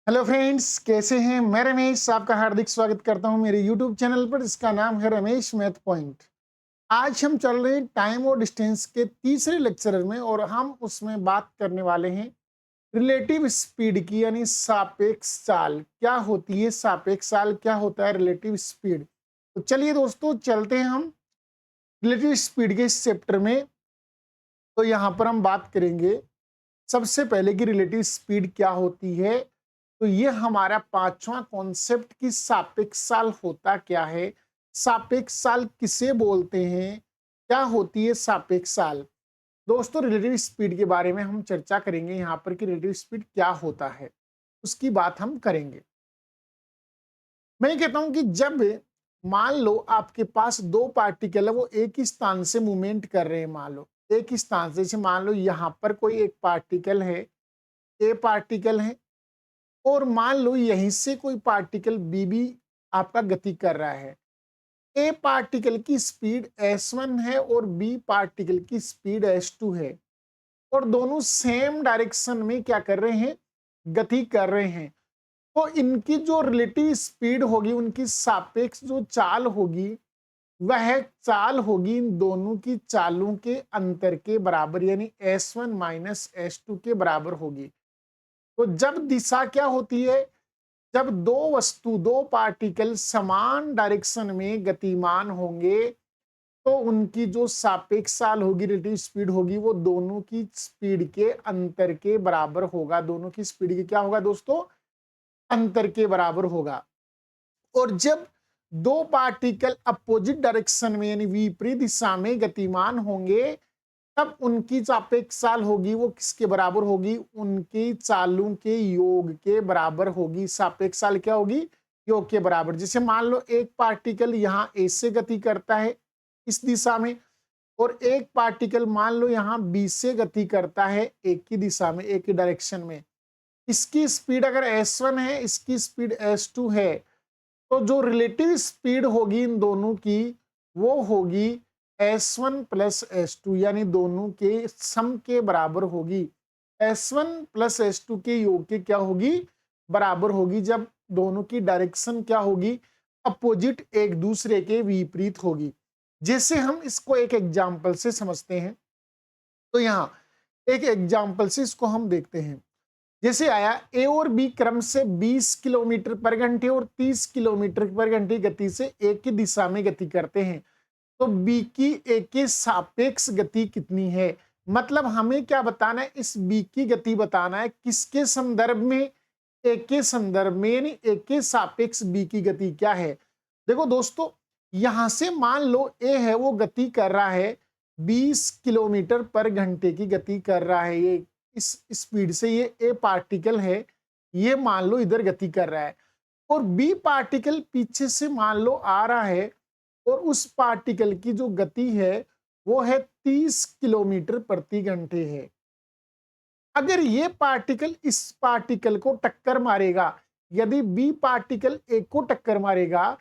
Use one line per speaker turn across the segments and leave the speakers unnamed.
Hello friends, कैसे हैं? मैं रमेश आपका हार्दिक स्वागत करता हूं मेरे यूट्यूब चैनल पर, जिसका नाम है रमेश मैथ पॉइंट। आज हम चल रहे हैं टाइम और डिस्टेंस के तीसरे लेक्चर में और हम उसमें बात करने वाले हैं रिलेटिव स्पीड की, यानी सापेक्ष चाल क्या होती है, सापेक्ष चाल क्या होता है, रिलेटिव स्पीड। तो चलिए दोस्तों, चलते हैं हम रिलेटिव स्पीड के इस चैप्टर में। तो यहाँ पर हम बात करेंगे सबसे पहले कि रिलेटिव स्पीड क्या होती है। तो ये हमारा पांचवा कॉन्सेप्ट कि सापेक्ष चाल होता क्या है, सापेक्ष चाल किसे बोलते हैं, क्या होती है सापेक्ष चाल। दोस्तों, रिलेटिव स्पीड के बारे में हम चर्चा करेंगे यहाँ पर कि रिलेटिव स्पीड क्या होता है, उसकी बात हम करेंगे। मैं ये कहता हूं कि जब मान लो आपके पास दो पार्टिकल है, वो एक ही स्थान से मूवमेंट कर रहे हैं, मान लो एक ही स्थान से, जैसे मान लो यहाँ पर कोई एक पार्टिकल है, ए पार्टिकल है, और मान लो यहीं से कोई पार्टिकल बी भी आपका गति कर रहा है। ए पार्टिकल की स्पीड s1 है और बी पार्टिकल की स्पीड s2 है, और दोनों सेम डायरेक्शन में क्या कर रहे हैं, गति कर रहे हैं। तो इनकी जो रिलेटिव स्पीड होगी, उनकी सापेक्ष जो चाल होगी, वह चाल होगी इन दोनों की चालों के अंतर के बराबर, यानी s1 माइनस s2 के बराबर होगी। तो जब दिशा क्या होती है, जब दो वस्तु, दो पार्टिकल समान डायरेक्शन में गतिमान होंगे, तो उनकी जो सापेक्ष चाल होगी, रिलेटिव स्पीड होगी, वो दोनों की स्पीड के अंतर के बराबर होगा। दोनों की स्पीड की क्या होगा दोस्तों, अंतर के बराबर होगा। और जब दो पार्टिकल अपोजिट डायरेक्शन में, यानी विपरीत दिशा में गतिमान होंगे, तब उनकी सापेक्ष चाल होगी, वो किसके बराबर होगी, उनकी चालों के योग के बराबर होगी। सापेक्ष चाल क्या होगी, योग के बराबर। जैसे मान लो एक पार्टिकल यहाँ ए से गति करता है इस दिशा में, और एक पार्टिकल मान लो यहाँ बी से गति करता है एक ही दिशा में, एक ही डायरेक्शन में। इसकी स्पीड अगर s1 है, इसकी स्पीड s2 है, तो जो रिलेटिव स्पीड होगी इन दोनों की, वो होगी s1 प्लस s2, यानी दोनों के सम के बराबर होगी। s1 प्लस s2 के योग के क्या होगी, बराबर होगी, जब दोनों की डायरेक्शन क्या होगी, अपोजिट, एक दूसरे के विपरीत होगी। जैसे हम इसको एक एग्जाम्पल से समझते हैं, तो यहाँ एक एग्जाम्पल से इसको हम देखते हैं। जैसे आया ए और बी क्रम से 20 किलोमीटर पर घंटे और 30 किलोमीटर पर घंटे गति से एक ही दिशा में गति करते हैं, तो बी की ए के सापेक्ष गति कितनी है। मतलब हमें क्या बताना है, इस बी की गति बताना है, किसके संदर्भ में, ए के संदर्भ में, यानी ए के सापेक्ष बी की गति क्या है। देखो दोस्तों, यहां से मान लो ए है, वो गति कर रहा है 20 किलोमीटर पर घंटे की गति कर रहा है, ये इस स्पीड से, ये ए पार्टिकल है, ये मान लो इधर गति कर रहा है, और बी पार्टिकल पीछे से मान लो आ रहा है, और उस पार्टिकल की जो गति है वो है 30 किलोमीटर प्रति घंटे है। अगर ये पार्टिकल इस पार्टिकल को टक्कर मारेगा, यदि बी पार्टिकल ए को टक्कर मारेगा,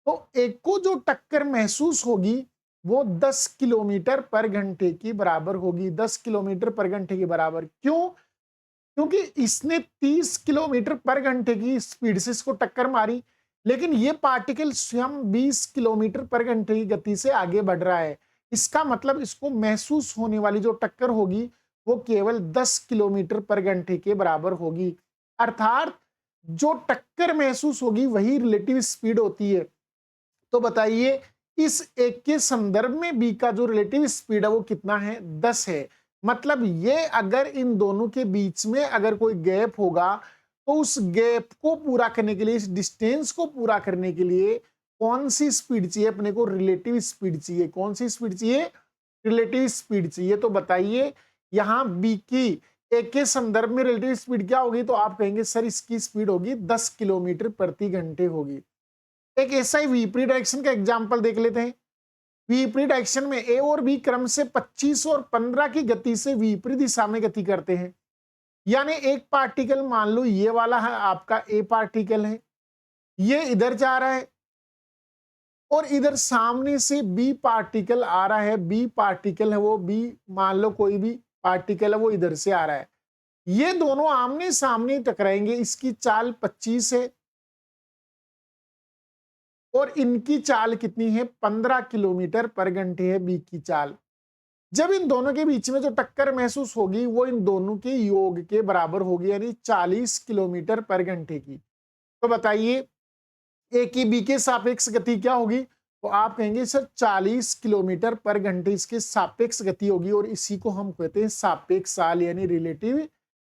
तो ए को जो टक्कर महसूस होगी वो 10 किलोमीटर पर घंटे की बराबर होगी। 10 किलोमीटर पर घंटे के बराबर क्यों, क्योंकि इसने 30 किलोमीटर पर घंटे की स्पीड से इसको टक्कर मारी, लेकिन ये पार्टिकल स्वयं 20 किलोमीटर पर घंटे की गति से आगे बढ़ रहा है। इसका मतलब इसको महसूस होने वाली जो टक्कर होगी वो केवल 10 किलोमीटर पर घंटे के बराबर होगी। अर्थात जो टक्कर महसूस होगी वही रिलेटिव स्पीड होती है। तो बताइए, इस एक के संदर्भ में बी का जो रिलेटिव स्पीड है वो कितना है, 10 है। मतलब ये अगर इन दोनों के बीच में अगर कोई गैप होगा, तो उस गैप को पूरा करने के लिए, इस डिस्टेंस को पूरा करने के लिए कौन सी स्पीड चाहिए अपने को, रिलेटिव स्पीड चाहिए। कौन सी स्पीड चाहिए, रिलेटिव स्पीड चाहिए। तो बताइए, यहां बी की ए के संदर्भ में रिलेटिव स्पीड क्या होगी, तो आप कहेंगे सर इसकी स्पीड होगी 10 किलोमीटर प्रति घंटे होगी। एक ऐसा ही विपरीत डायरेक्शन का एग्जांपल देख लेते हैं। विपरीत डायरेक्शन में ए और बी क्रम से 25 और 15 की गति से विपरीत दिशा में गति करते हैं। यानी एक पार्टिकल मान लो ये वाला है, आपका ए पार्टिकल है, ये इधर जा रहा है, और इधर सामने से बी पार्टिकल आ रहा है। बी पार्टिकल है वो, बी मान लो कोई भी पार्टिकल है, वो इधर से आ रहा है। ये दोनों आमने सामने टकराएंगे, इसकी चाल 25 है और इनकी चाल कितनी है, 15 किलोमीटर पर घंटे है बी की चाल। जब इन दोनों के बीच में जो टक्कर महसूस होगी वो इन दोनों के योग के बराबर होगी, यानी 40 किलोमीटर पर घंटे की। तो बताइए ए की बी के सापेक्ष गति क्या होगी? तो आप कहेंगे सर 40 किलोमीटर पर घंटे इसके सापेक्ष गति होगी, और इसी को हम कहते हैं सापेक्ष चाल यानी रिलेटिव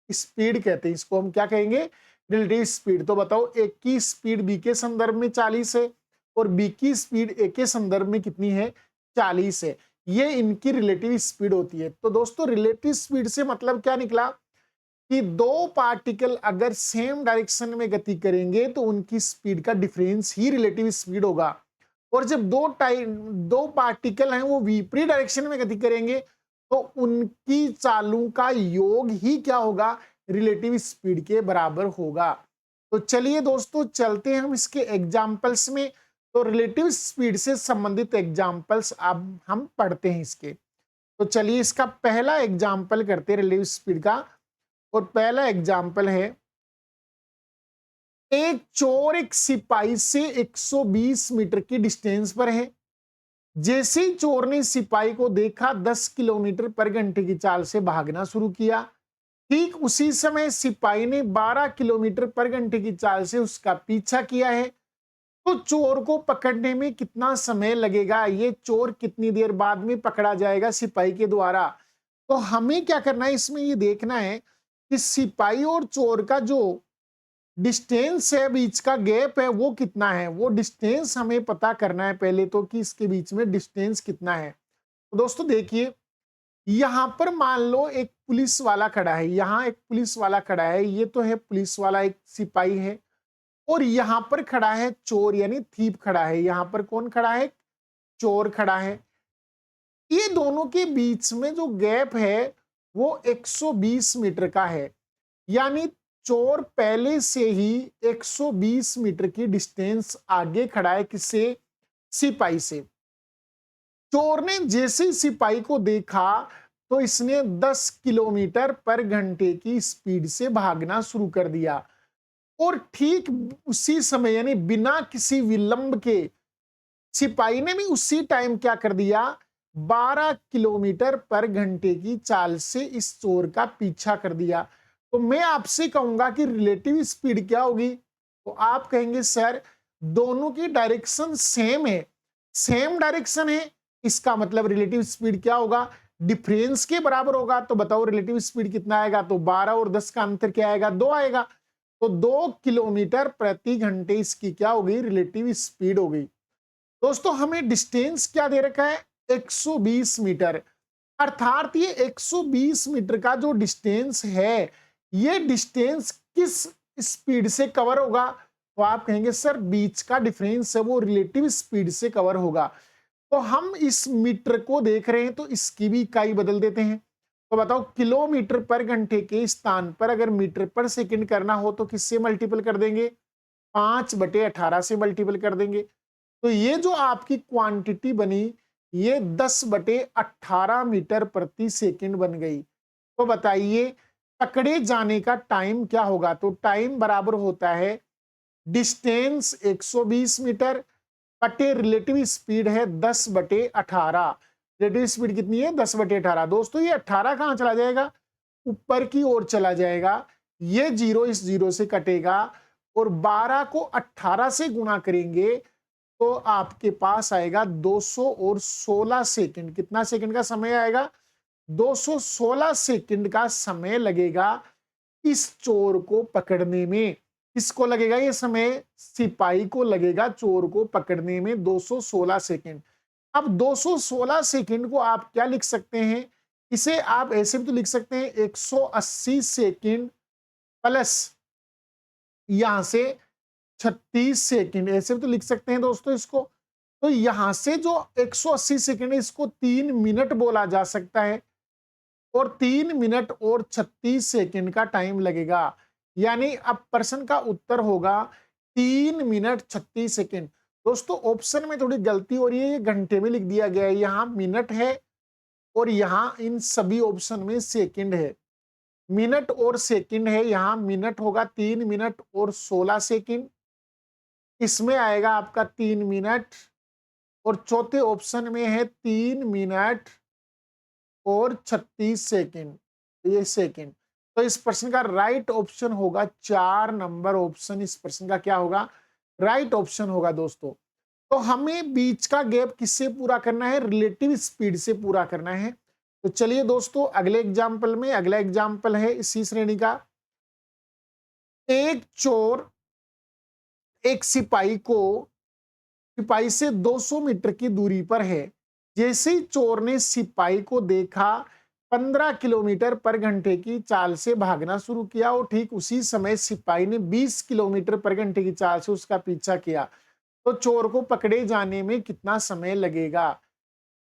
स्पीड कहते हैं। इसको हम क्या कहेंगे? Relative speed. तो बताओ ए की स्पीड बी के संदर्भ में 40 है और बी की स्पीड ए के संदर्भ में कितनी है? 40 है। ये इनकी रिलेटिव स्पीड होती है। तो दोस्तों रिलेटिव स्पीड से मतलब क्या निकला कि दो पार्टिकल अगर सेम डायरेक्शन में गति करेंगे तो उनकी स्पीड का डिफरेंस ही रिलेटिव स्पीड होगा, और जब दो पार्टिकल हैं वो विपरीत डायरेक्शन में गति करेंगे तो उनकी चालों का योग ही क्या होगा? रिलेटिव स्पीड के बराबर होगा। तो चलिए दोस्तों चलते हैं हम इसके एग्जाम्पल्स में। तो रिलेटिव स्पीड से संबंधित एग्जाम्पल्स अब हम पढ़ते हैं इसके। तो चलिए इसका पहला एग्जाम्पल करते हैं रिलेटिव स्पीड का, और पहला एग्जाम्पल है एक चोर एक सिपाही से 120 मीटर की डिस्टेंस पर है। जैसे ही चोर ने सिपाही को देखा 10 किलोमीटर पर घंटे की चाल से भागना शुरू किया। ठीक उसी समय सिपाही ने 12 किलोमीटर पर घंटे की चाल से उसका पीछा किया है। तो चोर को पकड़ने में कितना समय लगेगा? ये चोर कितनी देर बाद में पकड़ा जाएगा सिपाही के द्वारा? तो हमें क्या करना है इसमें, ये देखना है कि सिपाही और चोर का जो डिस्टेंस है, बीच का गैप है, वो कितना है। वो डिस्टेंस हमें पता करना है पहले तो, कि इसके बीच में डिस्टेंस कितना है। तो दोस्तों देखिए यहां पर मान लो एक पुलिस वाला खड़ा है, यहां एक पुलिस वाला खड़ा है, ये तो है पुलिस वाला, एक सिपाही है, और यहां पर खड़ा है चोर यानी थीप खड़ा है। यहां पर कौन खड़ा है? चोर खड़ा है। ये दोनों के बीच में जो गैप है वो 120 मीटर का है, यानी चोर पहले से ही 120 मीटर की डिस्टेंस आगे खड़ा है किससे? सिपाही से। चोर ने जैसे ही सिपाही को देखा तो इसने 10 किलोमीटर पर घंटे की स्पीड से भागना शुरू कर दिया, और ठीक उसी समय यानी बिना किसी विलंब के सिपाही ने भी उसी टाइम क्या कर दिया? 12 किलोमीटर पर घंटे की चाल से इस चोर का पीछा कर दिया। तो मैं आपसे कहूंगा कि रिलेटिव स्पीड क्या होगी? तो आप कहेंगे सर दोनों की डायरेक्शन सेम है, सेम डायरेक्शन है, इसका मतलब रिलेटिव स्पीड क्या होगा? डिफरेंस के बराबर होगा। तो बताओ रिलेटिव स्पीड कितना आएगा? तो 12 और 10 का अंतर क्या आएगा? 2 आएगा। तो 2 किलोमीटर प्रति घंटे इसकी क्या होगी? रिलेटिव स्पीड हो गई। दोस्तों हमें डिस्टेंस क्या दे रखा है? 120 मीटर। अर्थात ये 120 मीटर का जो डिस्टेंस है, ये डिस्टेंस किस स्पीड से कवर होगा? तो आप कहेंगे सर बीच का डिफरेंस है वो रिलेटिव स्पीड से कवर होगा। तो हम इस मीटर को देख रहे हैं तो इसकी भी इकाई बदल देते हैं। तो बताओ किलोमीटर पर घंटे के स्थान पर अगर मीटर पर सेकंड करना हो तो किससे मल्टीपल कर देंगे? 5/18 से मल्टीपल कर देंगे। तो ये जो आपकी क्वांटिटी बनी ये 10/18 मीटर प्रति सेकंड बन गई। तो बताइए पकड़े जाने का टाइम क्या होगा? तो टाइम बराबर होता है डिस्टेंस 120 मीटर बटे रिलेटिव स्पीड है 10/18। रिलेटिव स्पीड कितनी है? 10/18। दोस्तों ये 18 कहां चला जाएगा? ऊपर की ओर चला जाएगा। ये 0 इस 0 से कटेगा, और 12 को 18 से गुणा करेंगे तो आपके पास आएगा 216 सेकंड। कितना सेकंड का समय आएगा? 216 सेकंड का समय लगेगा इस चोर को पकड़ने में। किसको लगेगा ये समय? सिपाही को लगेगा चोर को पकड़ने में 216 सेकंड। अब 216 सेकंड को आप क्या लिख सकते हैं? इसे आप ऐसे भी तो लिख सकते हैं 180 सेकंड प्लस यहां से 36 सेकंड, ऐसे भी तो लिख सकते हैं दोस्तों इसको। तो यहां से जो 180 सेकंड है इसको 3 मिनट बोला जा सकता है, और 3 मिनट और 36 सेकंड का टाइम लगेगा। यानी अब प्रश्न का उत्तर होगा 3 मिनट 36 सेकंड। दोस्तों ऑप्शन में थोड़ी गलती हो रही है, ये घंटे में लिख दिया गया है, यहाँ मिनट है और यहाँ इन सभी ऑप्शन में सेकंड है। मिनट और सेकंड है, यहाँ मिनट होगा 3 मिनट और 16 सेकंड, इसमें आएगा आपका 3 मिनट, और चौथे ऑप्शन में है 3 मिनट और 36 सेकंड, ये सेकंड। तो इस प्रश्न का राइट ऑप्शन होगा 4 नंबर ऑप्शन, इस प्रश्न का क्या होगा, राइट ऑप्शन होगा दोस्तों। तो हमें बीच का गैप किससे पूरा करना है, रिलेटिव स्पीड से पूरा करना है। तो चलिए दोस्तों अगले एग्जाम्पल में, अगला एग्जाम्पल है इसी श्रेणी का। एक चोर एक सिपाही से 200 मीटर की दूरी पर है। जैसे ही चोर ने सिपाही को देखा, 15 किलोमीटर पर घंटे की चाल से भागना शुरू किया, और ठीक उसी समय सिपाही ने 20 किलोमीटर पर घंटे की चाल से उसका पीछा किया। तो चोर को पकड़े जाने में कितना समय लगेगा।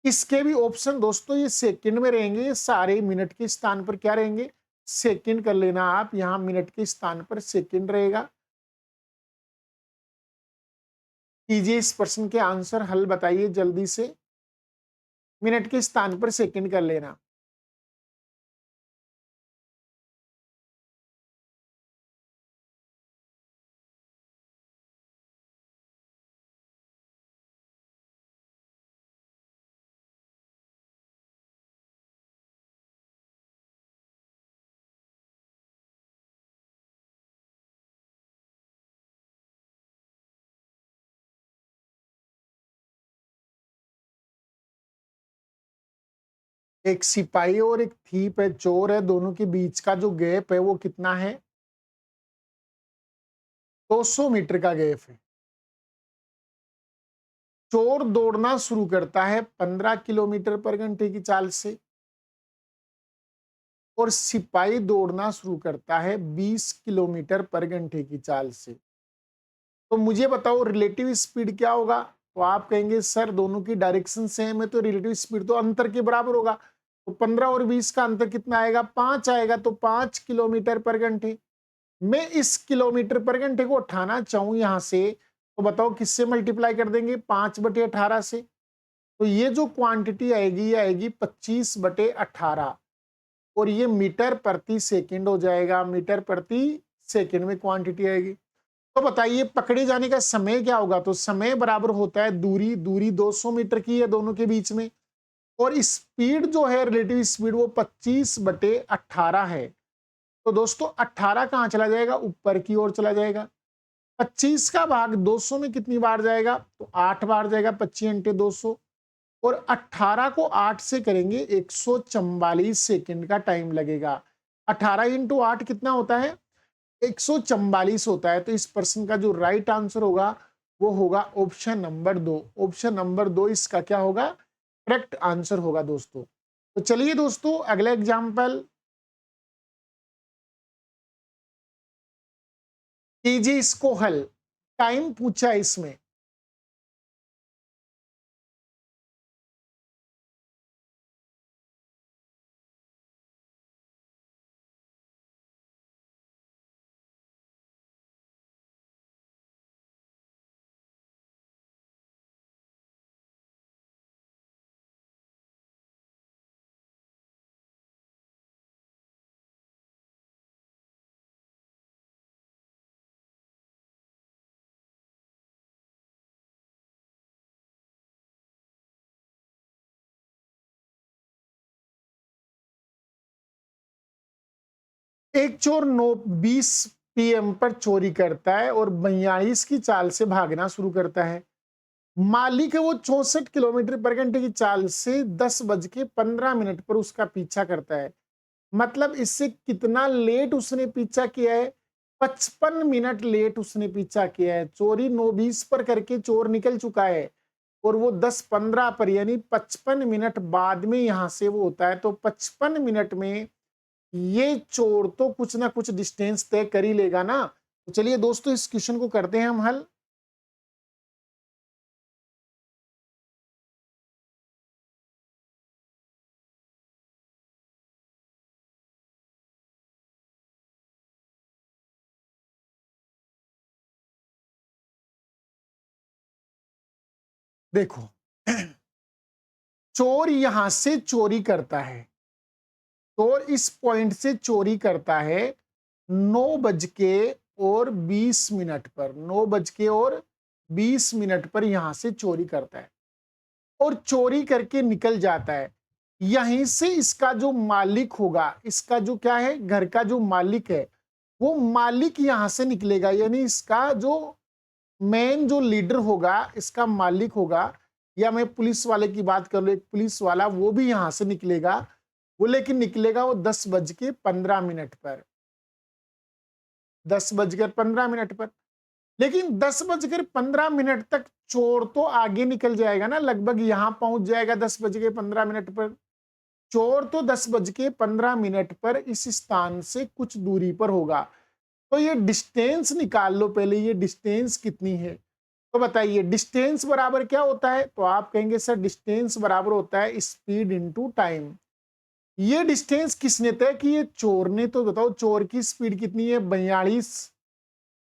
इसके भी ऑप्शन दोस्तों ये सेकंड में रहेंगे, ये सारे मिनट के स्थान पर क्या रहेंगे, सेकंड कर लेना आप, यहां मिनट के स्थान पर सेकंड रहेगा। कीजिए इस प्रश्न के आंसर, हल बताइए जल्दी से, मिनट के स्थान पर सेकंड कर लेना। एक सिपाही और एक थीप है, चोर है, दोनों के बीच का जो गैप है वो कितना है, 200 मीटर का गैप है। चोर दौड़ना शुरू करता है 15 किलोमीटर पर घंटे की चाल से, और सिपाही दौड़ना शुरू करता है 20 किलोमीटर पर घंटे की चाल से। तो मुझे बताओ रिलेटिव स्पीड क्या होगा। तो आप कहेंगे सर दोनों की डायरेक्शन सेम है, तो रिलेटिव स्पीड तो अंतर के बराबर होगा। तो 15 और 20 का अंतर कितना आएगा, 5 आएगा, तो 5 किलोमीटर पर घंटे। मैं इस किलोमीटर पर घंटे को उठाना चाहूं यहां से, तो बताओ किससे मल्टीप्लाई कर देंगे, 5/18 से। तो ये जो क्वांटिटी आएगी, ये आएगी 25/18, और ये मीटर प्रति सेकंड हो जाएगा, मीटर प्रति सेकंड में क्वांटिटी आएगी। तो बताइए पकड़े जाने का समय क्या होगा। तो समय बराबर होता है दूरी, दूरी 200 मीटर की है दोनों के बीच में, और स्पीड जो है रिलेटिव स्पीड वो 25/18 है। तो दोस्तों 18 कहां चला जाएगा, ऊपर की ओर चला जाएगा। 25 का भाग 200 में कितनी बार जाएगा, तो 8 बार जाएगा, 25 × 200, और 18 को 8 से करेंगे 144 सेकंड का टाइम लगेगा। 18 × 8 कितना होता है, 144 होता है। तो इस प्रश्न का जो राइट आंसर होगा वो होगा ऑप्शन नंबर 2। ऑप्शन नंबर 2 इसका क्या होगा, करेक्ट आंसर होगा दोस्तों। तो चलिए दोस्तों अगला एग्जाम्पल कीजिए इसको हल। टाइम पूछा है इसमें। एक चोर 9:20 PM पर चोरी करता है और 42 की चाल से भागना शुरू करता है। मालिक है वो 64 किलोमीटर पर घंटे की चाल से 10:15 पर उसका पीछा करता है। मतलब इससे कितना लेट उसने पीछा किया है, 55 मिनट लेट उसने पीछा किया है। चोरी 9:20 पर करके चोर निकल चुका है, और वो 10:15 पर यानी 55 मिनट बाद में यहां से वो होता है। तो 55 मिनट में ये चोर तो कुछ ना कुछ डिस्टेंस तय कर ही लेगा ना। तो चलिए दोस्तों इस क्वेश्चन को करते हैं हम हल। देखो चोर यहां से चोरी करता है, तो इस पॉइंट से चोरी करता है 9:20 पर, 9:20 पर यहां से चोरी करता है और चोरी करके निकल जाता है। यहीं से इसका जो मालिक होगा, इसका जो क्या है, घर का जो मालिक है, वो मालिक यहां से निकलेगा। यानी इसका जो मेन जो लीडर होगा, इसका मालिक होगा, या मैं पुलिस वाले की बात कर लूं, एक पुलिस वाला, वो भी यहां से निकलेगा। वो लेकिन निकलेगा वो 10:15 पर, 10:15 पर। लेकिन 10:15 तक चोर तो आगे निकल जाएगा ना, लगभग यहां पहुंच जाएगा 10:15 पर। चोर तो 10:15 पर इस स्थान से कुछ दूरी पर होगा। तो ये डिस्टेंस निकाल लो पहले, ये डिस्टेंस कितनी है। तो बताइए डिस्टेंस बराबर क्या होता है। तो आप कहेंगे सर डिस्टेंस बराबर होता है स्पीड इनटू टाइम। ये डिस्टेंस किसने तय की है, चोर ने। तो बताओ चोर की स्पीड कितनी है, 42,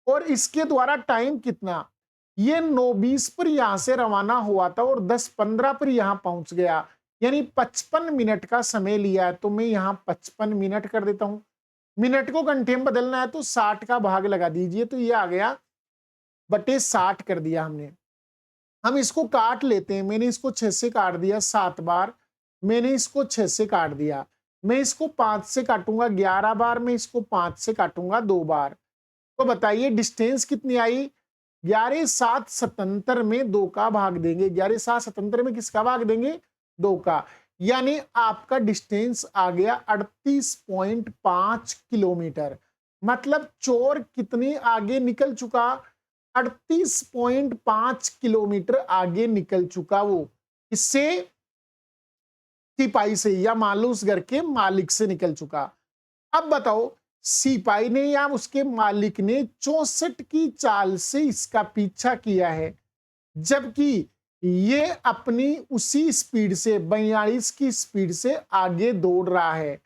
और इसके द्वारा टाइम कितना, ये 9:20 पर यहां से रवाना हुआ था और 10:15 पर यहां पहुंच गया, यानी 55 मिनट का समय लिया है। तो मैं यहां 55 मिनट कर देता हूं। मिनट को घंटे में बदलना है तो 60 का भाग लगा दीजिए, तो ये आ गया बटे 60 कर दिया हमने। हम इसको काट लेते हैं। मैंने इसको 6 से काट दिया 7 बार, मैंने इसको 6 से काट दिया। मैं इसको 5 से काटूंगा 11 बार, मैं इसको 5 से काटूंगा 2 बार। तो बताइए डिस्टेंस कितनी आई। 11×7=77 में 2 का भाग देंगे, 11×7=77 में किसका भाग देंगे, 2 का। यानी आपका डिस्टेंस आ गया 38.5 किलोमीटर। मतलब चोर कितनी आगे निकल चुका, 38.5 किलोमीटर आगे निकल चुका। वो इससे सिपाही से, या मान लो उस घर के मालिक से निकल चुका। अब बताओ सिपाही ने या उसके मालिक ने 64 की चाल से इसका पीछा किया है, जबकि ये अपनी उसी स्पीड से 42 की स्पीड से आगे दौड़ रहा है।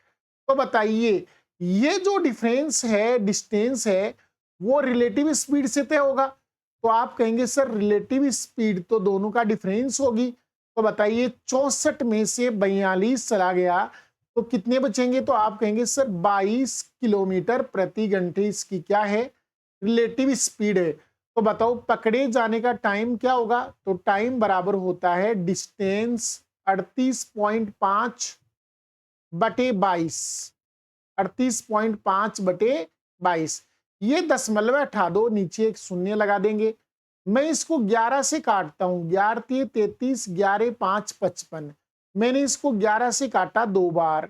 तो बताइए ये जो डिफरेंस है, डिस्टेंस है, वो रिलेटिव स्पीड से तय होगा। तो आप कहेंगे सर रिलेटिव स्पीड तो दोनों का डिफरेंस होगी। तो बताइए 64 में से 42 चला गया तो कितने बचेंगे। तो आप कहेंगे सर 22 किलोमीटर प्रति घंटे इसकी क्या है, रिलेटिव स्पीड है। तो बताओ पकड़े जाने का टाइम क्या होगा। तो टाइम बराबर होता है डिस्टेंस 38.5 बटे 22, 38.5 बटे 22। ये दशमलव हटा दो, नीचे एक शून्य लगा देंगे। मैं इसको 11 से काटता हूं, 11×3 = 33, 11×5 = 55। मैंने इसको 11 से काटा 2 बार,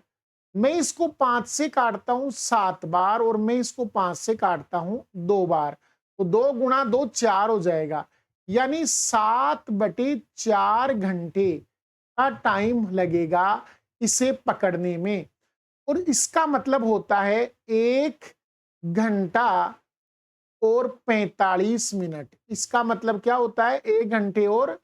मैं इसको 5 से काटता हूं 7 बार, और मैं इसको 5 से काटता हूं 2 बार। तो 2 × 2 4 हो जाएगा, यानी 7/4 घंटे का टाइम लगेगा इसे पकड़ने में। और इसका मतलब होता है 1 घंटा और 45 मिनट। इसका मतलब क्या होता है, 1 घंटे और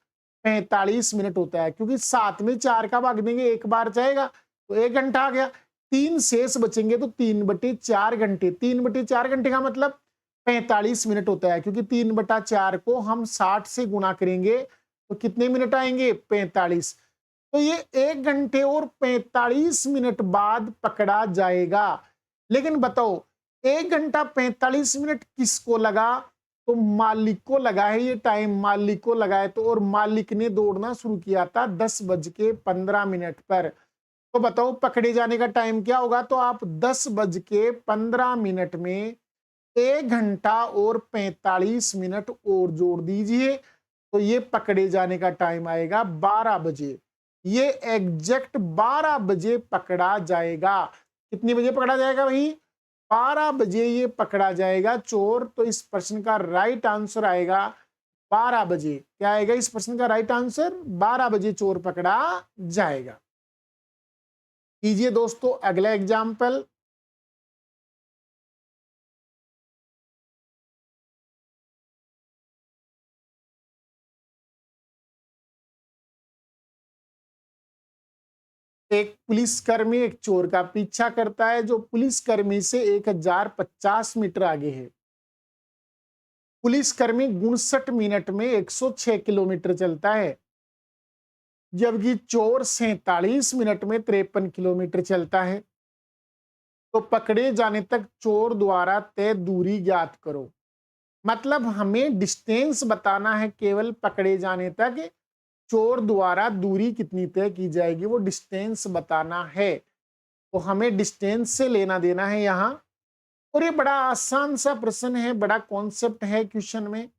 45 मिनट होता है, क्योंकि 7 में 4 का भाग देंगे, 1 बार जाएगा तो 1 घंटा आ गया। 3 शेष बचेंगे तो 3/4 घंटे। 3/4 घंटे का मतलब 45 मिनट होता है, क्योंकि 3/4 को हम 60 से गुणा करेंगे तो कितने मिनट आएंगे, 45। तो ये 1 घंटे और 45 मिनट बाद पकड़ा जाएगा। लेकिन बताओ 1 घंटा 45 मिनट किसको लगा, तो मालिक को लगा है। ये टाइम मालिक को लगा है, तो और मालिक ने दौड़ना शुरू किया था 10:15 पर। तो बताओ पकड़े जाने का टाइम क्या होगा। तो आप 10:15 में 1 घंटा और 45 मिनट और जोड़ दीजिए, तो ये पकड़े जाने का टाइम आएगा 12 बजे। ये एग्जैक्ट 12 बजे पकड़ा जाएगा। कितने बजे पकड़ा जाएगा भाई, 12 बजे ये पकड़ा जाएगा चोर। तो इस प्रश्न का राइट आंसर आएगा 12 बजे। क्या आएगा इस प्रश्न का राइट आंसर, 12 बजे चोर पकड़ा जाएगा। कीजिए दोस्तों अगला एग्जाम्पल। एक पुलिसकर्मी एक चोर का पीछा करता है, जो पुलिसकर्मी से 1050 मीटर आगे है। पुलिसकर्मी 59 मिनट में 106 किलोमीटर चलता है, जबकि चोर 47 मिनट में 53 किलोमीटर चलता है। तो पकड़े जाने तक चोर द्वारा तय दूरी ज्ञात करो। मतलब हमें डिस्टेंस बताना है, केवल पकड़े जाने तक चोर द्वारा दूरी कितनी तय की जाएगी वो डिस्टेंस बताना है। तो हमें डिस्टेंस से लेना देना है यहां। और ये बड़ा आसान सा प्रश्न है, बड़ा कॉन्सेप्ट है क्वेश्चन में।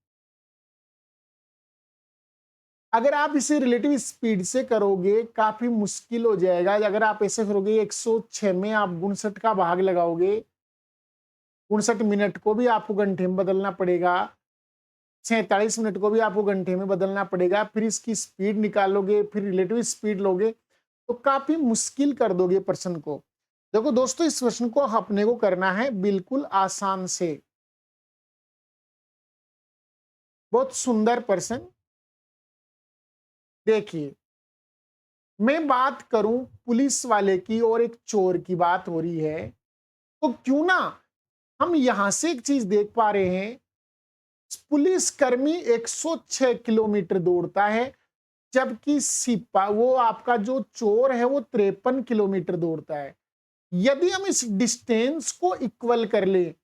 अगर आप इसे रिलेटिव स्पीड से करोगे काफी मुश्किल हो जाएगा। अगर आप ऐसे करोगे 106 में आप 59 का भाग लगाओगे, 59 मिनट को भी आपको घंटे में बदलना पड़ेगा, 47 मिनट को भी आपको घंटे में बदलना पड़ेगा, फिर इसकी स्पीड निकालोगे, फिर रिलेटिव स्पीड लोगे, तो काफी मुश्किल कर दोगे प्रश्न को। देखो दोस्तों, इस प्रश्न को अपने को करना है बिल्कुल आसान से। बहुत सुंदर प्रश्न। देखिए, मैं बात करूं पुलिस वाले की और एक चोर की बात हो रही है, तो क्यों ना हम यहां से एक चीज देख पा रहे हैं। पुलिस कर्मी 106 किलोमीटर दौड़ता है, जबकि वो आपका जो चोर है वो 53 किलोमीटर दौड़ता है। यदि हम इस डिस्टेंस को इक्वल कर ले,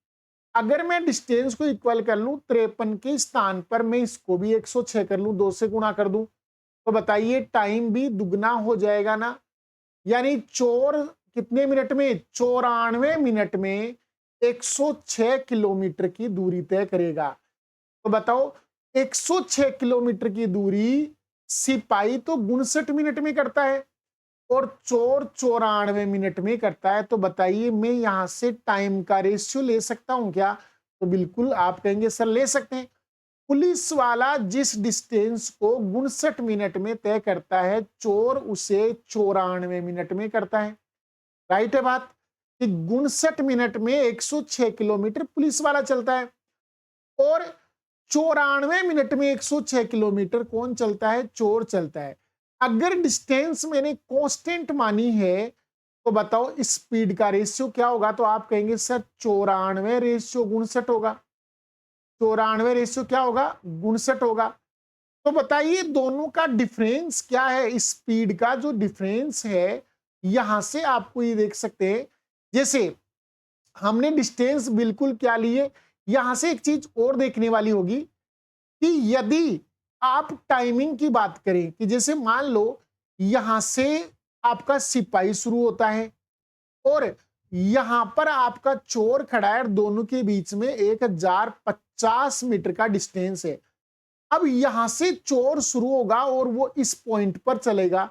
अगर मैं डिस्टेंस को इक्वल कर लूं 53 के स्थान पर मैं इसको भी 106 कर लूं, 2 से गुणा कर दूं, तो बताइए टाइम भी दुगना हो जाएगा ना। यानी चोर कितने मिनट में, 94 मिनट में 106 किलोमीटर की दूरी तय करेगा। तो बताओ 106 किलोमीटर की दूरी सिपाही तो 59 मिनट में करता है और चोर 94 मिनट में करता है। तो बताइए मैं यहां से टाइम का रेशियो ले सकता हूं क्या? तो बिल्कुल आप कहेंगे सर ले सकते हैं। पुलिस वाला जिस डिस्टेंस को 59 मिनट में तय करता है, चोर उसे 94 मिनट में करता है। राइट है बात कि 59 मिनट में 106 किलोमीटर पुलिस वाला चलता है और 94 मिनट में 106 किलोमीटर कौन चलता है? चोर चलता है। अगर डिस्टेंस मैंने कांस्टेंट मानी है, तो बताओ स्पीड का रेशियो क्या होगा? तो आप कहेंगे सर 94 रेशियो 59 होगा। 94 रेशियो क्या होगा? 59 होगा। तो बताइए दोनों का डिफरेंस क्या है? स्पीड का जो डिफरेंस है, यहां से आपको ये देख सकते हैं। जैसे हमने डिस्टेंस बिल्कुल क्या लिए, यहां से एक चीज और देखने वाली होगी कि यदि आप टाइमिंग की बात करें कि जैसे मान लो यहां से आपका सिपाही शुरू होता है और यहां पर आपका चोर खड़ा है, दोनों के बीच में 1050 मीटर का डिस्टेंस है। अब यहां से चोर शुरू होगा और वो इस पॉइंट पर चलेगा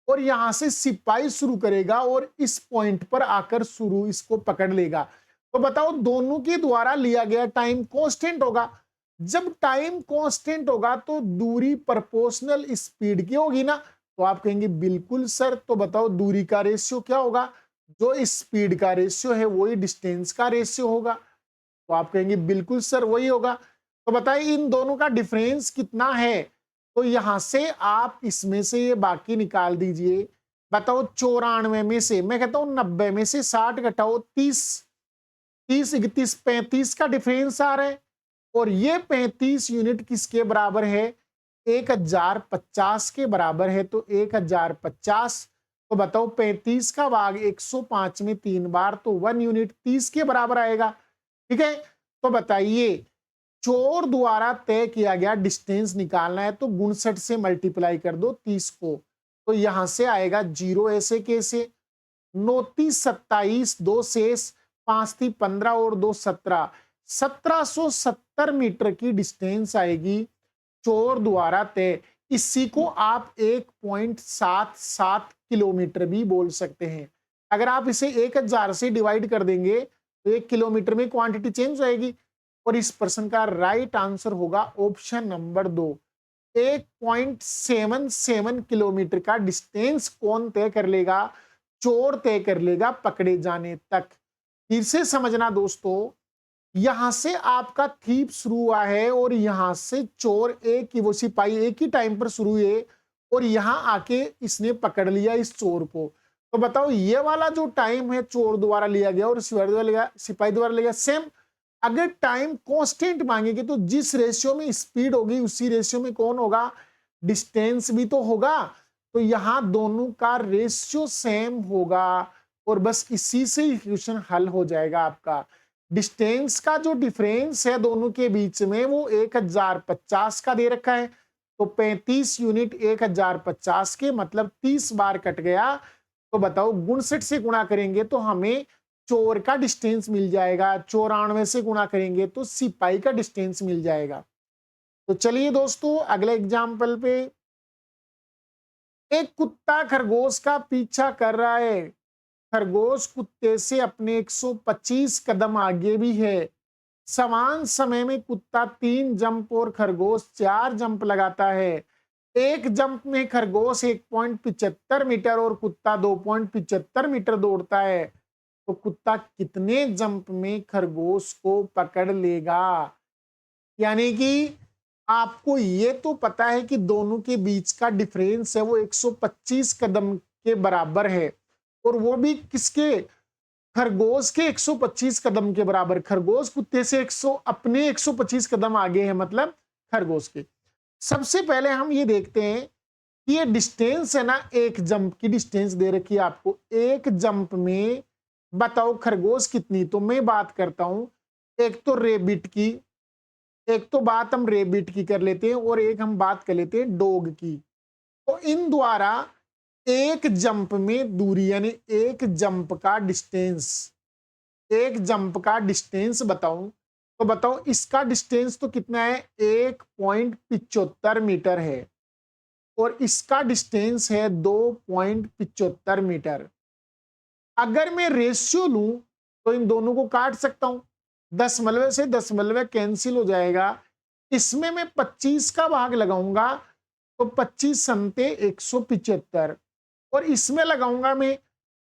और यहां से सिपाही शुरू करेगा और इस पॉइंट पर आकर शुरू इसको पकड़ लेगा। तो बताओ दोनों के द्वारा लिया गया टाइम कांस्टेंट होगा। जब टाइम कांस्टेंट होगा तो दूरी प्रोपोर्शनल स्पीड की होगी ना। तो आप कहेंगे बिल्कुल सर। तो बताओ दूरी का रेशियो क्या होगा? जो स्पीड का रेशियो है वही डिस्टेंस का रेशियो होगा। तो आप कहेंगे बिल्कुल सर वही होगा। तो बताइए इन दोनों का डिफरेंस कितना है? तो यहां से आप इसमें से ये बाकी निकाल दीजिए। बताओ 94 में से, मैं कहता हूं 90 में से 60 घटाओ 30, 30 31 35 का डिफरेंस आ रहा है और ये 35 यूनिट किसके बराबर है? 1050 के बराबर है। तो 1050, तो बताओ 35 का भाग 105 में 3 बार, तो 1 यूनिट 30 के बराबर आएगा। ठीक है, तो बताइए चोर द्वारा तय किया गया डिस्टेंस निकालना है, तो 59 से मल्टीप्लाई कर दो 30 को, तो यहां से आएगा 0 ऐसे कैसे, 9 30 27, 2 शेष, 5 थी 15 और 2 17, 1770 मीटर की डिस्टेंस आएगी चोर द्वारा तय। इसी को आप 1.77 किलोमीटर भी बोल सकते हैं। अगर आप इसे 1000 से डिवाइड कर देंगे तो 1 किलोमीटर में क्वांटिटी चेंज होएगी और इस प्रश्न का राइट आंसर होगा ऑप्शन नंबर 2। 1.77 किलोमीटर का डिस्टेंस कौन तय कर लेगा? चोर तय कर लेगा पकड़े जाने तक। फिर से समझना दोस्तों, यहां से आपका थीप शुरू हुआ है और यहां से चोर एक ही, वो सिपाही एक ही टाइम पर शुरू हुए और यहां आके इसने पकड़ लिया इस चोर को। तो बताओ ये वाला जो टाइम है चोर द्वारा लिया गया और सिपाही द्वारा लिया गया सेम। अगर टाइम कांस्टेंट मांगेंगे तो जिस रेशियो में स्पीड होगी उसी रेशियो में कौन होगा? डिस्टेंस भी तो होगा। तो यहां दोनों का रेशियो सेम होगा। और बस इसी से इक्वेशन हल हो जाएगा आपका। डिस्टेंस का जो डिफरेंस है दोनों के बीच में वो 1050 का दे रखा है, तो 35 यूनिट 1050 के मतलब 30 बार कट गया। तो बताओ 59 से गुणा करेंगे तो हमें चोर का डिस्टेंस मिल जाएगा, 94 से गुणा करेंगे तो सिपाही का डिस्टेंस मिल जाएगा। तो चलिए दोस्तों अगले एग्जाम्पल पे, एक कुत्ता खरगोश का पीछा कर रहा है। खरगोश कुत्ते से अपने 125 कदम आगे भी है। समान समय में कुत्ता 3 जंप और खरगोश 4 जंप लगाता है। एक जंप में खरगोश 1.75 मीटर और कुत्ता 2.75 मीटर दौड़ता है, तो कुत्ता कितने जंप में खरगोश को पकड़ लेगा? यानी कि आपको ये तो पता है कि दोनों के बीच का डिफरेंस है वो 125 कदम के बराबर है, और वो भी किसके? खरगोश के 125 कदम के बराबर। खरगोश कुत्ते से अपने 125 कदम आगे है, मतलब खरगोश के। सबसे पहले हम ये देखते हैं कि ये डिस्टेंस है ना, एक जंप की डिस्टेंस दे रखी है आपको। एक जंप में बताओ खरगोश कितनी, तो मैं बात करता हूं एक तो रेबिट की, एक तो बात हम रेबिट की कर लेते हैं और एक हम बात कर लेते हैं डॉग की। तो इन द्वारा एक जंप में दूरी यानी एक जंप का डिस्टेंस, एक जंप का डिस्टेंस बताऊं तो बताओ इसका डिस्टेंस तो कितना है? 1.75 मीटर है, और इसका डिस्टेंस है 2.75 मीटर। अगर मैं रेशियो लूं तो इन दोनों को काट सकता हूं, दशमलव से दशमलव कैंसिल हो जाएगा। इसमें मैं 25 का भाग लगाऊंगा तो 25 संते 175, और इसमें लगाऊंगा मैं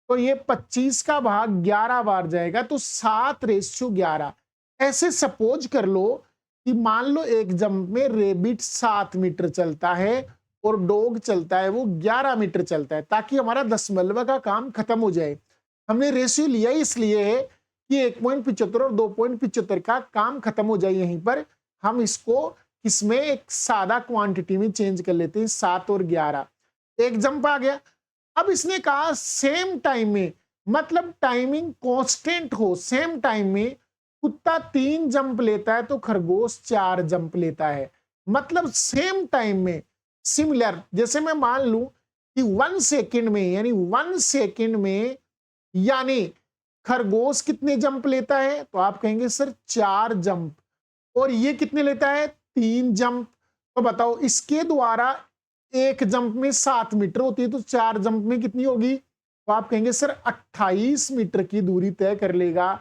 तो ये 25 का भाग 11 बार जाएगा, तो 7:11। ऐसे सपोज कर लो कि मान लो एक जंप में रेबिट 7 मीटर चलता है और डॉग चलता है वो 11 मीटर चलता है, ताकि हमारा दशमलव का काम खत्म हो जाए। हमने रेशियो लिया इसलिए है कि 1.75 और 2.75 का काम खत्म हो जाए। यहीं पर हम इसको इसमें एक सादा क्वांटिटी में चेंज कर लेते हैं, 7 और 11। एक जंप आ गया। अब इसने कहा सेम टाइम में, मतलब टाइमिंग कांस्टेंट हो, सेम टाइम में कुत्ता 3 जंप लेता है तो खरगोश 4 जंप लेता है। मतलब सेम टाइम में सिमिलर, जैसे मैं मान लूं कि 1 सेकंड में, यानी 1 सेकंड में यानी खरगोश कितने जंप लेता है, तो आप कहेंगे सर 4 जंप, और ये कितने लेता है? 3 जंप। तो बताओ इसके द्वारा एक जंप में 7 मीटर होती है, तो 4 जंप में कितनी होगी? तो आप कहेंगे सर 28 मीटर की दूरी तय कर लेगा।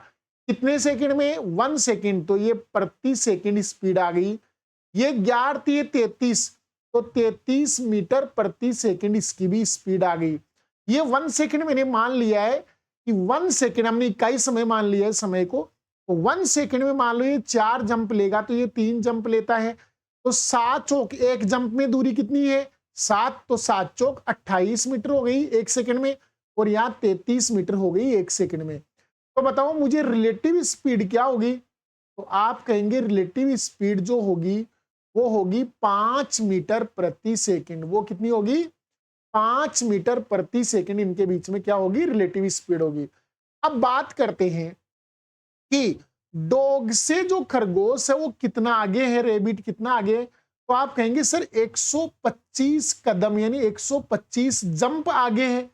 कितने सेकंड में? 1 सेकंड। तो ये प्रति सेकंड स्पीड आ गई। ये 11 33, तो 33 मीटर प्रति सेकंड इसकी भी स्पीड आ गई। ये 1 सेकंड मैंने मान लिया है कि 1 सेकंड, हमने इकाई समय मान लिया है समय को, तो 1 सेकंड में मान लो ये 4 जंप लेगा तो ये 3 जंप लेता है। तो 7 चौक एक जंप में दूरी कितनी है? 7, तो 7 चौक 28 मीटर हो गई एक सेकंड में, और यहाँ 33 मीटर हो गई एक सेकंड में। तो बताओ मुझे रिलेटिव स्पीड क्या होगी? तो आप कहेंगे रिलेटिव स्पीड जो होगी वो होगी 5 मीटर प्रति सेकंड। वो कितनी होगी? 5 मीटर प्रति सेकंड। इनके बीच में क्या होगी? रिलेटिव स्पीड होगी। अब बात करते हैं कि डॉग से जो खरगोश है वो कितना आगे है, रेबिट कितना आगे है? तो आप कहेंगे सर 125 कदम यानी 125 जंप आगे है।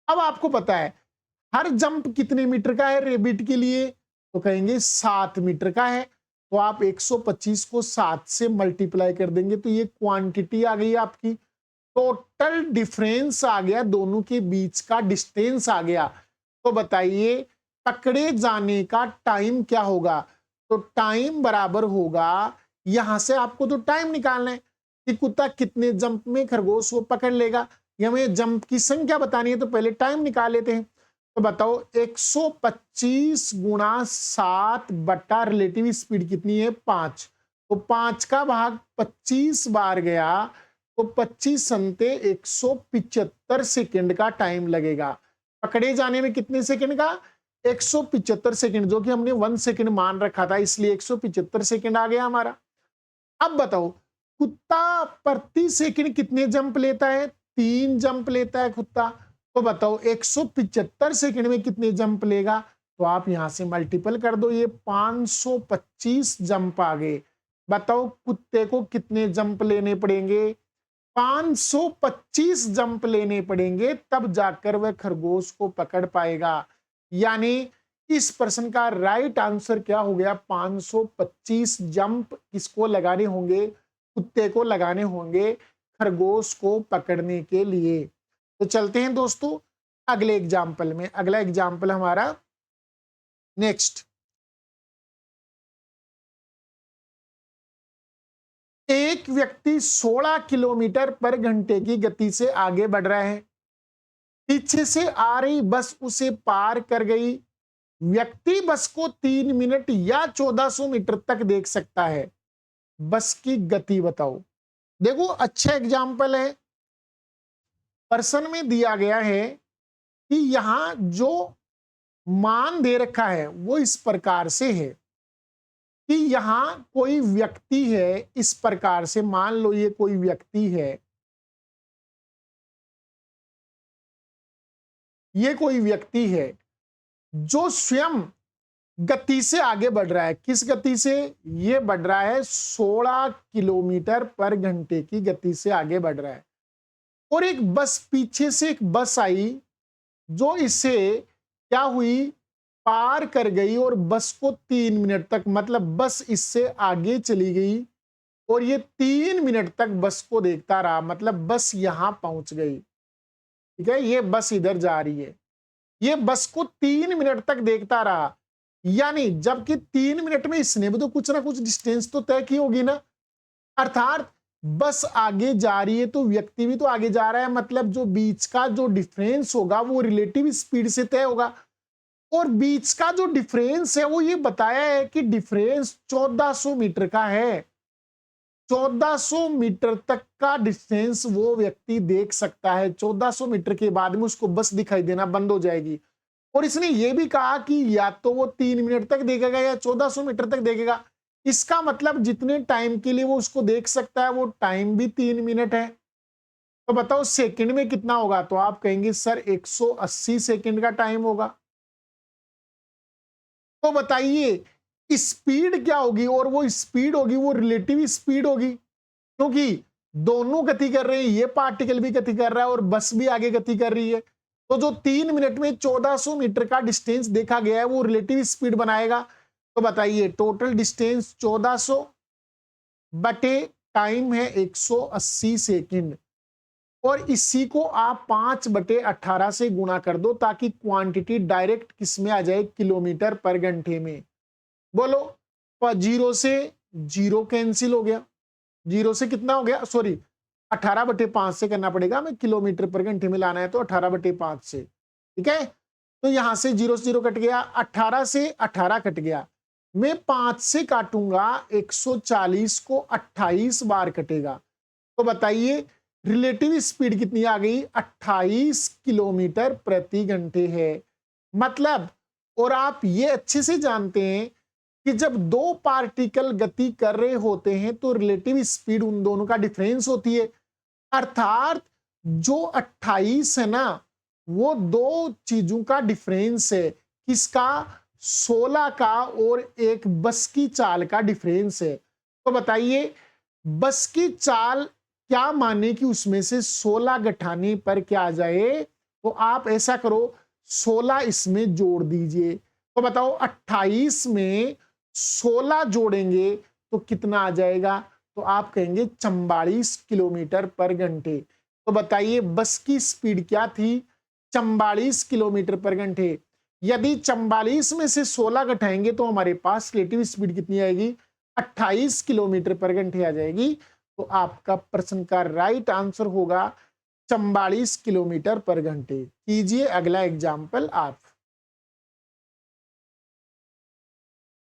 अब आपको पता है हर जंप कितने मीटर का है रेबिट के लिए, तो कहेंगे 7 मीटर का है। तो आप 125 को 7 से मल्टीप्लाई कर देंगे तो ये क्वांटिटी आ गई आपकी। टोटल डिफरेंस आ गया, दोनों के बीच का डिस्टेंस आ गया। तो बताइए पकड़े जाने का टाइम क्या होगा? तो टाइम बराबर होगा, यहां से आपको तो टाइम निकालना है कि कुत्ता कितने जंप में खरगोश वो पकड़ लेगा, या हमें जंप की संख्या बतानी है, तो पहले टाइम निकाल लेते हैं। तो बताओ 125 गुणा 7 बटा रिलेटिव स्पीड कितनी है? 5। तो 5 का भाग 25 बार गया तो 25 संते 175 सेकंड का टाइम लगेगा। पकड़े जाने में कितने सेकंड का? 175 सेकंड, जो कि हमने 1 सेकंड मान रखा था, इसलिए 175 सेकंड आ गया हमारा। अब बताओ कुत्ता प्रति सेकंड कितने जंप लेता है? 3 जंप लेता है कुत्ता। तो बताओ 175 सेकंड में कितने जंप लेगा? तो आप यहां से मल्टीपल कर दो, ये 525 जंप आ गए। बताओ कुत्ते को कितने जंप लेने पड़ेंगे? 525 जंप लेने पड़ेंगे, तब जाकर वह खरगोश को पकड़ पाएगा। यानी इस प्रश्न का राइट आंसर क्या हो गया? 525 जंप किसको लगाने होंगे? कुत्ते को लगाने होंगे खरगोश को पकड़ने के लिए। तो चलते हैं दोस्तों अगले एग्जाम्पल में। अगला एग्जाम्पल हमारा नेक्स्ट, एक व्यक्ति 16 किलोमीटर पर घंटे की गति से आगे बढ़ रहा है। पीछे से आ रही बस उसे पार कर गई। व्यक्ति बस को 3 मिनट या 1400 मीटर तक देख सकता है। बस की गति बताओ। देखो अच्छा एग्जाम्पल है। प्रश्न में दिया गया है कि यहां जो मान दे रखा है वो इस प्रकार से है कि यहां कोई व्यक्ति है। इस प्रकार से मान लो ये कोई व्यक्ति है, ये कोई व्यक्ति है जो स्वयं गति से आगे बढ़ रहा है। किस गति से? ये बढ़ रहा है 16 किलोमीटर पर घंटे की गति से आगे बढ़ रहा है। और एक बस, पीछे से एक बस आई जो इसे क्या हुई? पार कर गई। और बस को 3 मिनट तक, मतलब बस इससे आगे चली गई और ये 3 मिनट तक बस को देखता रहा, मतलब बस यहां पहुंच गई। ठीक है, ये बस इधर जा रही है, ये बस को 3 मिनट तक देखता रहा। यानी जबकि 3 मिनट में इसने भी तो कुछ ना कुछ डिस्टेंस तो तय की होगी ना। अर्थात बस आगे जा रही है तो व्यक्ति भी तो आगे जा रहा है, मतलब जो बीच का जो डिफरेंस होगा वो रिलेटिव स्पीड से तय होगा। और बीच का जो डिफरेंस है वो ये बताया है कि डिफरेंस 1400 मीटर का है। 1400 मीटर तक का डिस्टेंस वो व्यक्ति देख सकता है। 1400 मीटर के बाद में उसको बस दिखाई देना बंद हो जाएगी। और इसने ये भी कहा कि या तो वो 3 मिनट तक देखेगा या 1400 मीटर तक देखेगा। इसका मतलब जितने टाइम के लिए वो उसको देख सकता है वो टाइम भी 3 मिनट है। तो बताओ सेकंड में कितना होगा? तो आप कहेंगे सर 180 सेकंड का टाइम होगा। तो बताइए स्पीड क्या होगी? और वो स्पीड होगी वो रिलेटिव स्पीड होगी, क्योंकि दोनों गति कर रहे हैं, ये पार्टिकल भी गति कर रहा है और बस भी आगे गति कर रही है। तो जो 3 मिनट में 1400 मीटर का डिस्टेंस देखा गया है वो रिलेटिव स्पीड बनाएगा। तो बताइए टोटल डिस्टेंस 1400 बटे टाइम है 180 सेकंड, और इसी को आप 5/18 से गुणा कर दो ताकि क्वांटिटी डायरेक्ट किस में आ जाए? किलोमीटर पर घंटे में। बोलो, 0 से 0 कैंसिल हो गया। 0 से कितना हो गया? सॉरी 18/5 से करना पड़ेगा, मैं किलोमीटर पर घंटे में लाना है तो 18/5 से। ठीक है, तो यहां से 0 से 0 कट गया, 18 से 18 कट गया। मैं 5 से काटूंगा 140 को 28 बार कटेगा। तो बताइए रिलेटिव स्पीड कितनी आ गई? 28 किलोमीटर प्रति घंटे है। मतलब, और आप ये अच्छे से जानते हैं कि जब दो पार्टिकल गति कर रहे होते हैं तो रिलेटिव स्पीड उन दोनों का डिफरेंस होती है। अर्थात जो 28 है ना, वो दो चीजों का डिफरेंस है। किसका? 16 का और एक बस की चाल का डिफरेंस है। तो बताइए बस की चाल क्या माने कि उसमें से 16 घटाने पर क्या आ जाए? तो आप ऐसा करो 16 इसमें जोड़ दीजिए। तो बताओ 28 में 16 जोड़ेंगे तो कितना आ जाएगा? तो आप कहेंगे 44 किलोमीटर पर घंटे। तो बताइए बस की स्पीड क्या थी? 44 किलोमीटर पर घंटे। यदि 44 में से 16 घटाएंगे तो हमारे पास रिलेटिव स्पीड कितनी आएगी? 28 किलोमीटर पर घंटे आ जाएगी। तो आपका प्रश्न का राइट आंसर होगा 44 किलोमीटर पर घंटे। कीजिए अगला एग्जाम्पल आप।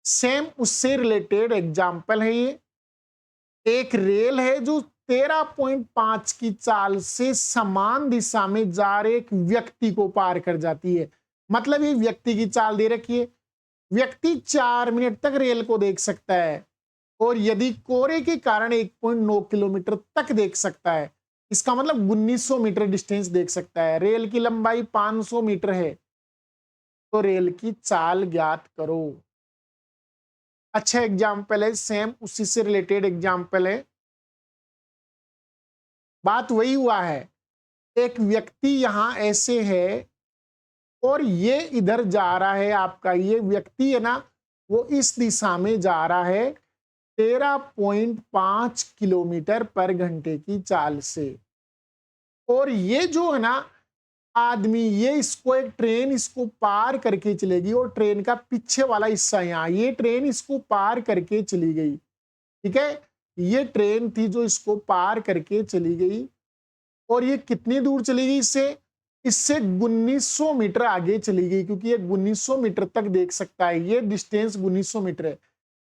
सेम उससे रिलेटेड एग्जाम्पल है ये। एक रेल है जो 13.5 की चाल से समान दिशा में जा रहे एक व्यक्ति को पार कर जाती है। मतलब ये व्यक्ति की चाल दे रखी है। व्यक्ति 4 मिनट तक रेल को देख सकता है और यदि कोहरे के कारण 1.9 किलोमीटर तक देख सकता है। इसका मतलब 1900 मीटर डिस्टेंस देख सकता है। रेल की लंबाई 500 मीटर है, तो रेल की चाल ज्ञात करो। अच्छा एग्जाम्पल है, सेम उसी से रिलेटेड एग्जाम्पल है। बात वही हुआ है, एक व्यक्ति यहां ऐसे है और ये इधर जा रहा है, आपका ये व्यक्ति है ना, वो इस दिशा में जा रहा है 13.5 किलोमीटर पर घंटे की चाल से। और ये जो है ना आदमी, ये इसको एक ट्रेन इसको पार करके चलेगी और ट्रेन का पीछे वाला हिस्सा यहाँ, ये ट्रेन इसको पार करके चली गई। ठीक है, ये ट्रेन थी जो इसको पार करके चली गई और ये कितनी दूर चली गई, इससे इससे 1900 मीटर आगे चली गई, क्योंकि ये 1900 मीटर तक देख सकता है, ये डिस्टेंस 1900 मीटर है।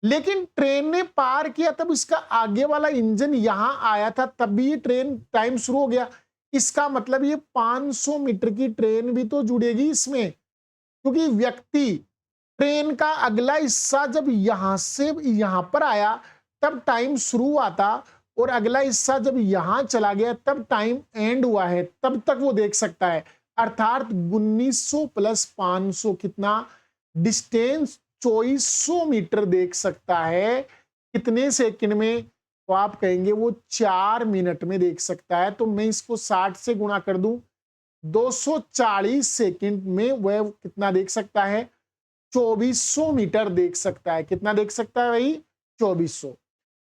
लेकिन ट्रेन ने पार किया तब इसका आगे वाला इंजन यहां आया था, तब भी ये ट्रेन टाइम शुरू हो गया। इसका मतलब ये 500 मीटर की ट्रेन भी तो जुड़ेगी इसमें, क्योंकि व्यक्ति ट्रेन का अगला हिस्सा जब यहां से यहां पर आया तब टाइम शुरू हुआ था और अगला हिस्सा जब यहां चला गया तब टाइम एंड हुआ है, तब तक वो देख सकता है। अर्थात 1900 प्लस 500 कितना डिस्टेंस 2400 मीटर देख सकता है। कितने सेकंड में, तो आप कहेंगे वो 4 मिनट में देख सकता है। तो मैं इसको 60 से गुणा कर दूं, 240 सेकंड में वह कितना देख सकता है, 2400 मीटर देख सकता है। कितना देख सकता है भाई, 2400।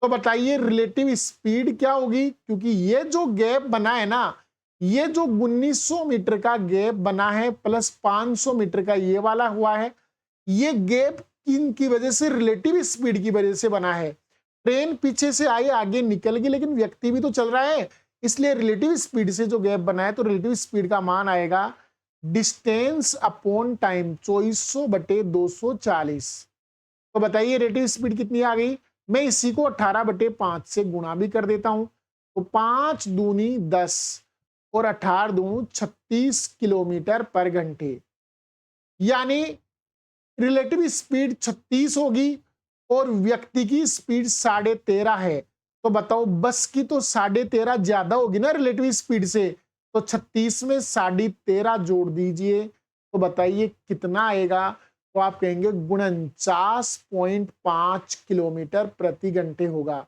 तो बताइए रिलेटिव स्पीड क्या होगी, क्योंकि ये जो गैप बना है ना, ये जो 1900 मीटर का गैप बना है प्लस 500 मीटर का ये वाला हुआ है, ये गैप किन की वजह से, रिलेटिव स्पीड की वजह से बना है। ट्रेन पीछे से आई आगे निकल गई, लेकिन व्यक्ति भी तो चल रहा है, इसलिए रिलेटिव स्पीड से जो गैप बना है, तो रिलेटिव स्पीड का मान आएगा डिस्टेंस अपॉन टाइम, 2400 बटे 240। तो बताइए रिलेटिव स्पीड कितनी आ गई। मैं इसी को 18 बटे 5 से गुणा भी कर देता हूं, तो 5 दूनी 10 और 18 दूं 36 किलोमीटर पर घंटे। यानी रिलेटिव स्पीड 36 होगी और व्यक्ति की स्पीड 13.5 है। तो बताओ बस की तो 13.5 ज्यादा होगी ना रिलेटिव स्पीड से, तो 36 में 13.5 जोड़ दीजिए, तो बताइए कितना आएगा। तो आप कहेंगे 49.5 किलोमीटर प्रति घंटे होगा,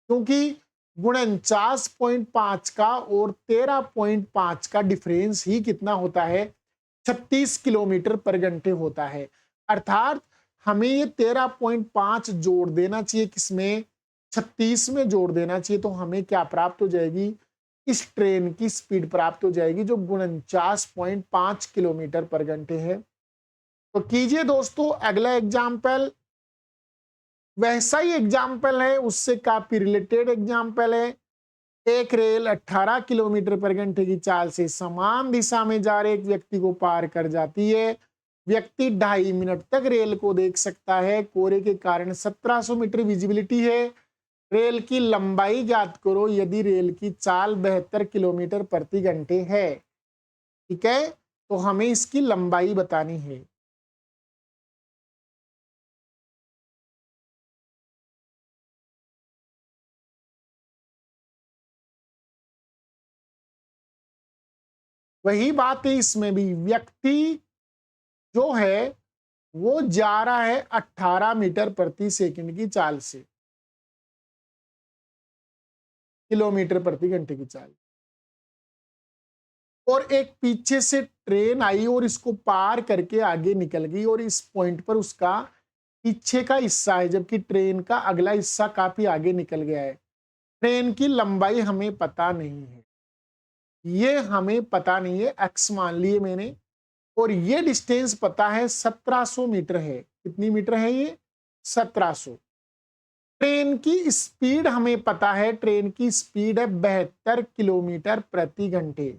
क्योंकि 49.5 का और 13.5 का डिफरेंस ही कितना होता है, 36 किलोमीटर पर घंटे होता है। अर्थात हमें ये 13.5 जोड़ देना चाहिए, किसमें, 36 में जोड़ देना चाहिए। तो हमें क्या प्राप्त हो जाएगी, इस ट्रेन की स्पीड प्राप्त हो जाएगी जो 49.5 किलोमीटर पर घंटे है। तो कीजिए दोस्तों अगला एग्जाम्पल, वैसा ही एग्जाम्पल है, उससे काफी रिलेटेड एग्जाम्पल है। एक रेल 18 किलोमीटर पर घंटे की चाल से समान दिशा में जा रहे एक व्यक्ति को पार कर जाती है। व्यक्ति 2.5 मिनट तक रेल को देख सकता है। कोहरे के कारण 1700 मीटर विजिबिलिटी है। रेल की लंबाई ज्ञात करो यदि रेल की चाल 72 किलोमीटर प्रति घंटे है। ठीक है, तो हमें इसकी लंबाई बतानी है। वही बात है इसमें भी, व्यक्ति जो है वो जा रहा है 18 मीटर प्रति सेकंड की चाल से, किलोमीटर प्रति घंटे की चाल, और एक पीछे से ट्रेन आई और इसको पार करके आगे निकल गई और इस पॉइंट पर उसका पीछे का हिस्सा है, जबकि ट्रेन का अगला हिस्सा काफी आगे निकल गया है। ट्रेन की लंबाई हमें पता नहीं है, ये हमें पता नहीं है, एक्स मान लिए मैंने, और ये डिस्टेंस पता है 1700 मीटर है। कितनी मीटर है ये, 1700। ट्रेन की स्पीड हमें पता है, ट्रेन की स्पीड है 72 किलोमीटर प्रति घंटे।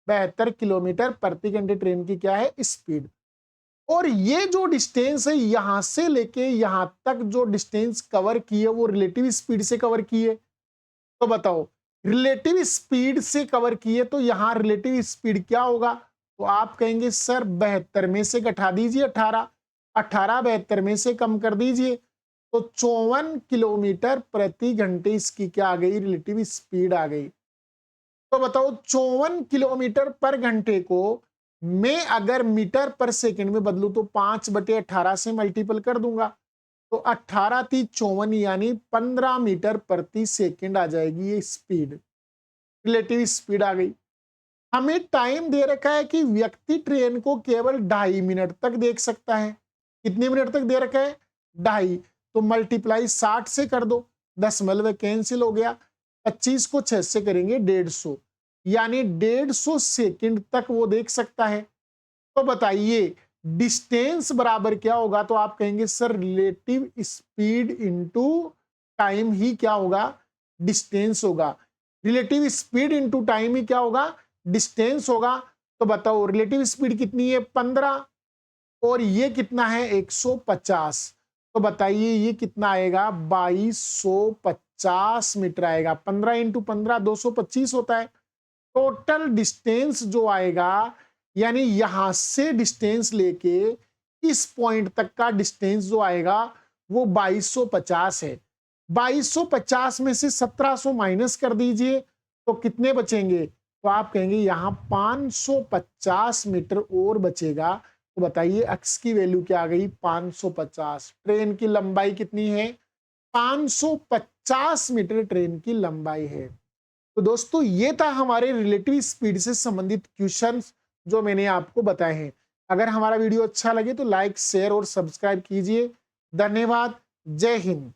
72 किलोमीटर प्रति घंटे ट्रेन की क्या है, स्पीड। और ये जो डिस्टेंस है यहां से लेके यहां तक जो डिस्टेंस कवर की है वो रिलेटिव स्पीड से कवर की है। तो बताओ रिलेटिव स्पीड से कवर की है, तो यहां रिलेटिव स्पीड क्या होगा। तो आप कहेंगे सर 72 में से घटा दीजिए 18, 18 72 में से कम कर दीजिए, तो 54 किलोमीटर प्रति घंटे इसकी क्या आ गई, रिलेटिव स्पीड आ गई। तो बताओ 54 किलोमीटर पर घंटे को मैं अगर मीटर पर सेकंड में बदलू तो 5/18 से मल्टीपल कर दूंगा, तो 18 × 54 यानी 15 मीटर प्रति सेकंड आ जाएगी ये स्पीड, रिलेटिव स्पीड आ गई। हमें टाइम दे रखा है कि व्यक्ति ट्रेन को केवल 2.5 मिनट तक देख सकता है। कितने मिनट तक दे रखा है? 2.5, तो मल्टीप्लाई 60 से कर दो, दशमलव कैंसिल हो गया, 25 को 6 से करेंगे 150, यानी 150 सेकंड तक वो देख सकता है। तो बताइए डिस्टेंस बराबर क्या होगा? तो आप कहेंगे sir relative speed into time ही क्या होगा? डिस्टेंस होगा। रिलेटिव स्पीड इनटू टाइम ही क्या होगा? डिस्टेंस होगा। तो बताओ रिलेटिव स्पीड कितनी है? 15, और ये कितना है? 150। तो बताइए ये कितना आएगा? 2250 मीटर आएगा। 15 × 15 225 होता है। टोटल डिस्टेंस जो आएगा, यानी यहां से डिस्टेंस लेके इस पॉइंट तक का डिस्टेंस जो आएगा वो 2250 है। 2250 में से 1700 माइनस कर दीजिए तो कितने बचेंगे? तो आप कहेंगे यहां 550 मीटर और बचेगा। तो बताइए एक्स की वैल्यू क्या आ गई? 550। ट्रेन की लंबाई कितनी है? 550 मीटर ट्रेन की लंबाई है। तो दोस्तों ये था हमारे रिलेटिव स्पीड से संबंधित क्वेश्चंस जो मैंने आपको बताए हैं। अगर हमारा वीडियो अच्छा लगे तो लाइक, शेयर और सब्सक्राइब कीजिए। धन्यवाद। जय हिंद।